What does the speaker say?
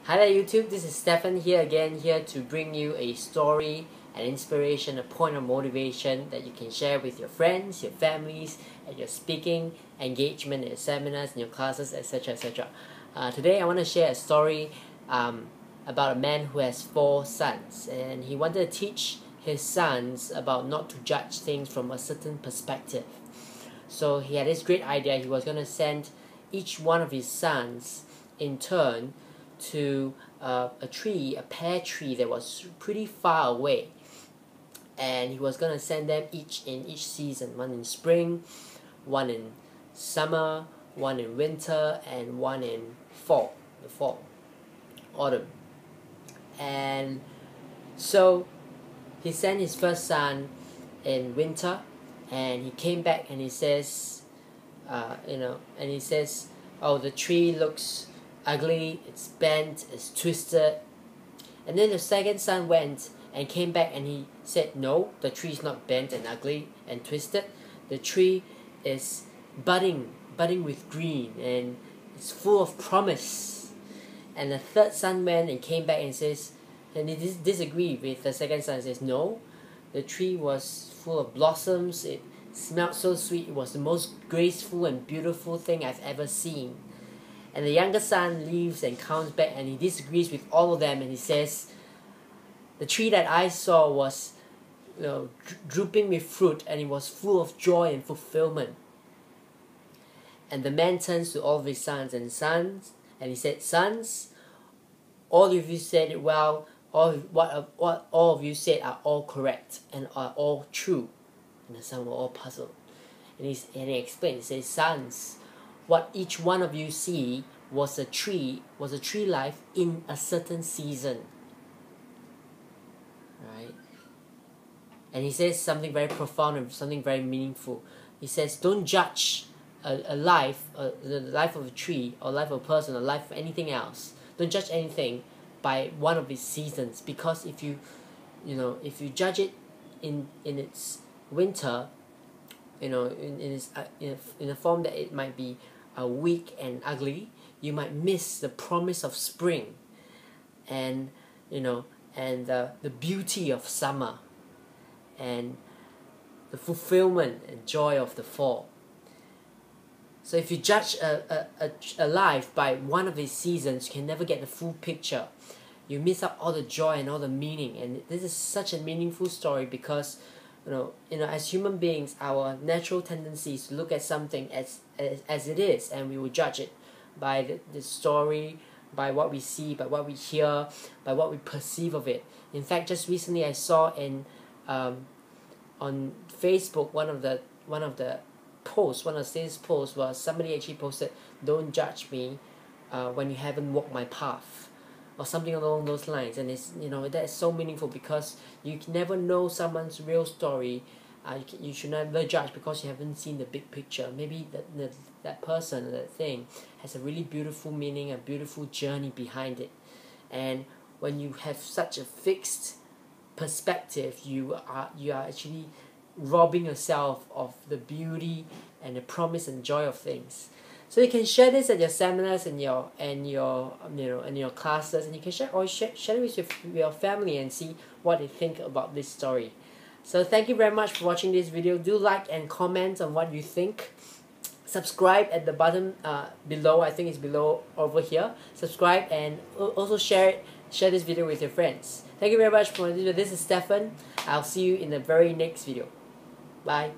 Hi there YouTube, this is Stefan here to bring you a story, an inspiration, a point of motivation that you can share with your friends, your families, at your speaking engagement, at your seminars, in your classes, etc. etc. Today I want to share a story about a man who has 4 sons, and he wanted to teach his sons about not to judge things from a certain perspective. So he had this great idea. He was going to send each one of his sons in turn to a pear tree that was pretty far away, and he was going to send them each in each season, one in spring, one in summer, one in winter, and one in autumn. And so he sent his first son in winter, and he came back and he says, oh, the tree looks ugly, it's bent, it's twisted. And then the second son went and came back and he said, no, the tree is not bent and ugly and twisted. The tree is budding with green, and it's full of promise. And the third son went and came back and says, and he disagreed with the second son and says, no, the tree was full of blossoms, it smelled so sweet, it was the most graceful and beautiful thing I've ever seen. And the younger son leaves and comes back and he disagrees with all of them, and he says, the tree that I saw was drooping with fruit, and it was full of joy and fulfillment. And the man turns to all of his sons and he said, sons, all of you said it well, what all of you said are all correct and are all true. And the sons were all puzzled. And he explained, he says, sons, what each one of you see was a tree life in a certain season. Right? And he says something very profound and something very meaningful. He says, don't judge the life of a tree or life of a person or life of anything else. Don't judge anything by one of its seasons, because if you judge it in its winter, in a form that it might be weak and ugly, you might miss the promise of spring, and the beauty of summer, and the fulfillment and joy of the fall. So if you judge a life by one of its seasons, you can never get the full picture. You miss out all the joy and all the meaning. And this is such a meaningful story because as human beings, our natural tendency is to look at something as it is, and we will judge it by the story, by what we see, by what we hear, by what we perceive of it. In fact, just recently I saw on Facebook one of the status posts was somebody actually posted, "Don't judge me when you haven't walked my path," or something along those lines. And it's that is so meaningful because you can never know someone's real story. You should never judge because you haven't seen the big picture. Maybe that person, that thing, has a really beautiful meaning, a beautiful journey behind it. And when you have such a fixed perspective, you are actually robbing yourself of the beauty and the promise and joy of things. So you can share this at your seminars and your classes, and you can share it with your family and see what they think about this story. So thank you very much for watching this video. Do like and comment on what you think. Subscribe at the bottom below. I think it's below over here. Subscribe and also share this video with your friends. Thank you very much for this video. This is Stefan. I'll see you in the very next video. Bye.